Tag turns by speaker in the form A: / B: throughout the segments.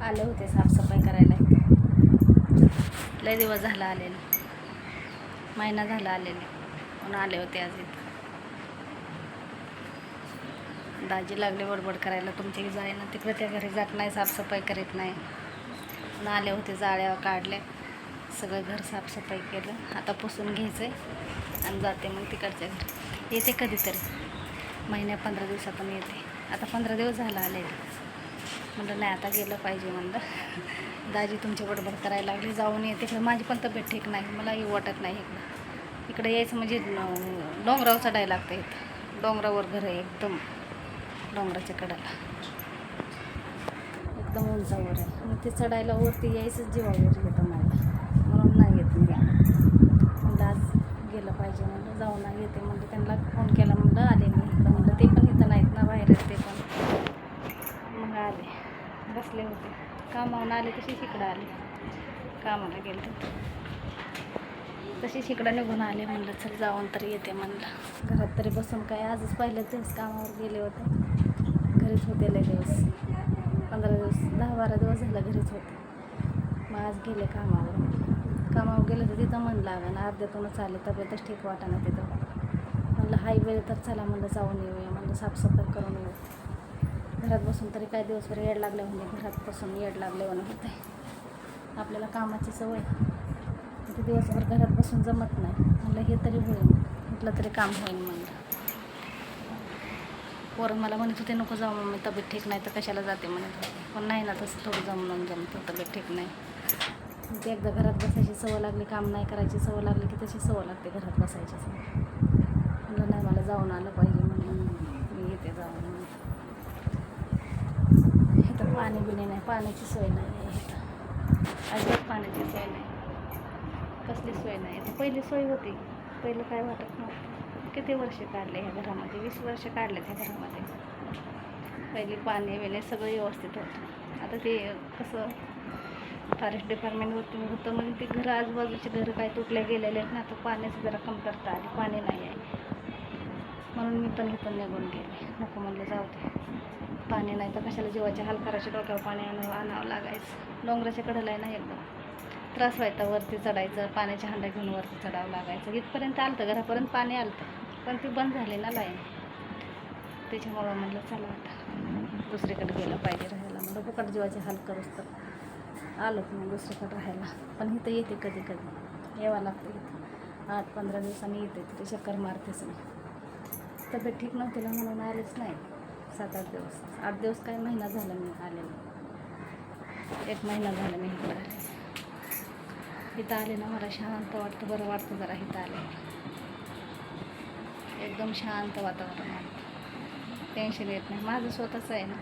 A: आले होते साफसफाई करायला. लय दिवस झाला आलेले, महिना झाला आलेले म्हणून आले होते आज इथं. दाजी लागले बडबड करायला, तुमच्या जाय ना तिकडे, त्या घरी जात नाही, साफसफाई करीत नाही म्हणून आले होते. जाळ्या काढल्या, सगळं घर साफसफाई केलं. आता पुसून घ्यायचं आहे आणि जाते मग तिकडच्या घरी. येते कधीतरी, महिन्या 15 दिवसातून येते. आता 15 दिवस झाला आलेले. म्हणलं नाही, आता गेलं पाहिजे म्हणलं. दाजी तुमची बडबड करायला लागली, जाऊन येते. तिकडे माझी पण तब्येत ठीक नाही, मला वाटत नाही इकडे यायचं. म्हणजे डोंगरावर चढायला लागतं. इथं डोंगरावर घर आहे, एकदम डोंगराच्या कडेला, एकदम उंचावर आहे. मग ते चढायला वरती यायचं जीवावर येतं मला, म्हणून नाही येत मी. म्हणलं आज गेलं पाहिजे, म्हणलं जाऊन येते. म्हणलं त्यांना फोन केला, म्हणलं आले मी इकडं. म्हणलं ते पण इथं नाहीत ना, बाहेर आहेत ते पण. मग आले, बसले होते. कामावून आले तशीच इकडं आले, कामाला गेले तशीच इकडं निघून आले. म्हणलं चल जाऊन तरी येते म्हणलं. घरात तरी बसून काय, आजच पहिले दिवस कामावर गेले होते, घरीच होते लय दिवस. 15 दिवस 10-12 दिवस झालं घरीच होते. मग आज गेले कामावर गेले तर तिथं मन लागेल. अर्ध्यातूनच आले, तब्येतच ठीक वाटाणा तिथं. म्हणलं हाय वेळ तर चला म्हणलं जाऊन येऊया, म्हणलं साफसफाई करून येऊ. घरात बसून तरी काय दिवसभर येड लागले, म्हणजे घरात बसून येड लागले म्हणून होते. आपल्याला कामाची सवय, ते दिवसभर घरात बसून जमत नाही. म्हणलं हे तरी होईल, म्हटलं तरी काम होईल म्हणलं. पोरं मला म्हणत होते नको जाऊ मम्मी, तब्येत ठीक नाही तर कशाला जाते म्हणत होते. पण नाही ना, तसं थोडं जमतं, तब्येत ठीक नाही. ते एकदा घरात बसायची सवय लागली, काम नाही करायची सवय लागली की तशी सवय लागते घरात बसायची सवय. म्हणलं नाही, मला जाऊन आलं पाहिजे म्हणून मी येते जाऊन. इथं पाणी बिणी नाही, पाण्याची सोय नाही आहे इथं, अजिबात पाण्याची सोय नाही, कसली सोय नाही. इथं पहिली सोय होती, पहिलं काय वाटत नव्हतं. किती वर्ष काढले ह्या घरामध्ये, 20 वर्ष काढले त्या घरामध्ये. पहिले पाणी बिणे सगळं व्यवस्थित होतं. आता ते कसं फॉरेस्ट डिपार्टमेंट होतं म्हणजे ते घरं, आजूबाजूचे घरं काय तुटले गेलेले आहेत ना, तर पाण्याची जरा कमतरता आली, पाणी नाही आहे. म्हणून मी पण इथून निघून गेले, नको म्हणलं जाऊ दे. पाणी नाही तर कशाला जीवाचे हाल करायचे, डोक्यावर पाणी आणावं लागायचं. डोंगराच्या कडेला आहे ना, एकदम त्रास व्हायचा. वरती चढायचं, पाण्याच्या हांड्या घेऊन वरती चढावं लागायचं. इथपर्यंत आलं तर, घरापर्यंत पाणी आलं तर, पण ती बंद झाली ना लाईन. त्याच्यामुळं म्हणलं चला आता दुसरीकडे गेलं पाहिजे राहायला. म्हणलं फुकट जीवाचे हाल करूच तर आलं मग दुसरीकडे राहायला. पण इथं येते कधी कधी, यावं लागतं इथं. 8-15 दिवसांनी येते, तिथे चक्कर मारतेच मी. तब्येत ठीक नव्हती ना म्हणून आलेच नाही. 7-8 दिवस, 8 दिवस काय, महिना झाला मी आलेलो. 1 महिना झाला मी इकडं आले. इथं आले ना मला शांत वाटतं, बरं वाटतं जरा इथं आले. एकदम शांत वातावरण वाटतं, टेन्शन येत नाही. माझं स्वतःच आहे ना,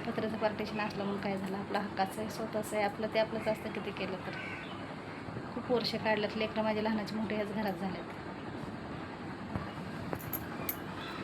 A: पत्र्याचं पार्टिशन असलं म्हणून काय झालं, आपलं हक्काचं आहे, स्वतःचं आहे, आपलं ते आपलंच असतं किती केलं तर. खूप वर्ष काढल्यात. लेकरं माझे लहानाचे मोठे ह्याच घरात झालेत.